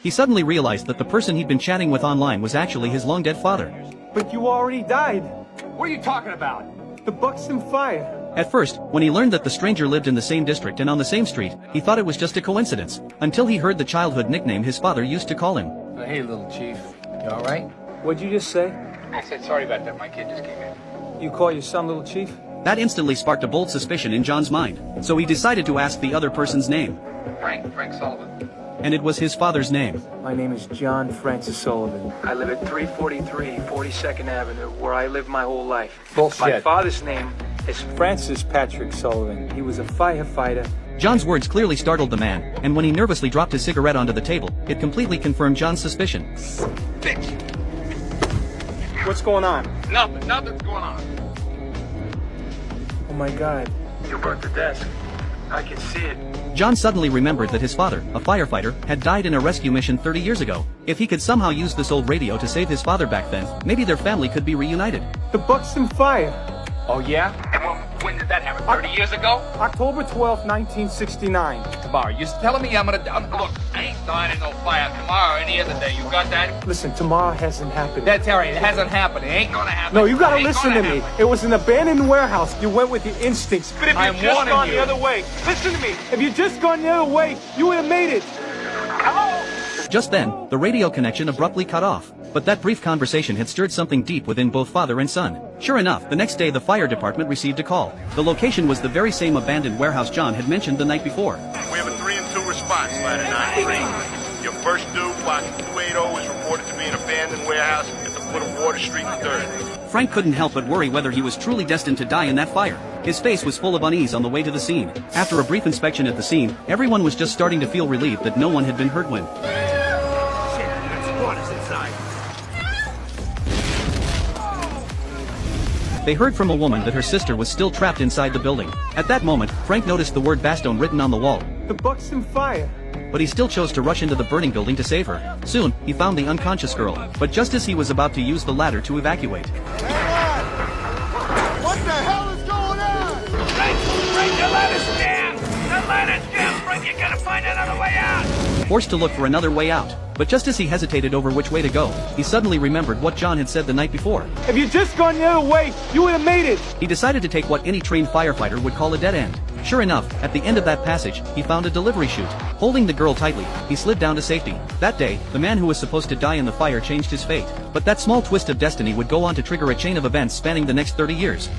he suddenly realized that the person he'd been chatting with online was actually his long-dead father. But you already died. What are you talking about? The Buxton fire. At first, when he learned that the stranger lived in the same district and on the same street, he thought it was just a coincidence, until he heard the childhood nickname his father used to call him. Hey, little chief. You all right? What'd you just say? I said sorry about that. My kid just came in. You call your son Little Chief? That instantly sparked a bold suspicion in John's mind, so he decided to ask the other person's name. Frank Sullivan. And it was his father's name. My name is John Francis Sullivan. I live at 343 42nd Avenue, where I lived my whole life. Bullshit. My father's name is Francis Patrick Sullivan. He was a firefighter. John's words clearly startled the man, and when he nervously dropped his cigarette onto the table, it completely confirmed John's suspicion. Bitch. What's going on? Nothing's going on. Oh my God. You burnt the desk. I can see it. John suddenly remembered that his father, a firefighter, had died in a rescue mission 30 years ago. If he could somehow use this old radio to save his father back then, maybe their family could be reunited. The Buxton fire. Oh, yeah? And when did that happen? 30 years ago? October 12th, 1969. Tomorrow. You're telling me look, I ain't dying in no fire tomorrow or any other day. You got that? Listen, tomorrow hasn't happened. That's all right. It hasn't happened. It ain't gonna happen. No, you gotta It ain't listen to gonna me. happen. It was an abandoned warehouse. You went with your instincts. But if I'm you'd just warning gone you. the other way, listen to me. If you'd just gone the other way, you would have made it. Hello? Just then, the radio connection abruptly cut off. But that brief conversation had stirred something deep within both father and son. Sure enough, the next day the fire department received a call. The location was the very same abandoned warehouse John had mentioned the night before. We have a 3 and 2 response, ladder 93. Your first due, block 280, is reported to be an abandoned warehouse at the foot of Water Street 3rd. Frank couldn't help but worry whether he was truly destined to die in that fire. His face was full of unease on the way to the scene. After a brief inspection at the scene, everyone was just starting to feel relieved that no one had been hurt when they heard from a woman that her sister was still trapped inside the building. At that moment, Frank noticed the word Bastogne written on the wall. The Buxton fire. But he still chose to rush into the burning building to save her. Soon, he found the unconscious girl, but just as he was about to use the ladder to evacuate, What the hell is going on? Frank, the ladder's jammed! The ladder's jammed, Frank! You gotta find another way out! forced to look for another way out. But just as he hesitated over which way to go, he suddenly remembered what John had said the night before. If you'd just gone the other way, you would have made it. He decided to take what any trained firefighter would call a dead end. Sure enough, at the end of that passage, he found a delivery chute. Holding the girl tightly, he slid down to safety. That day, the man who was supposed to die in the fire changed his fate. But that small twist of destiny would go on to trigger a chain of events spanning the next 30 years.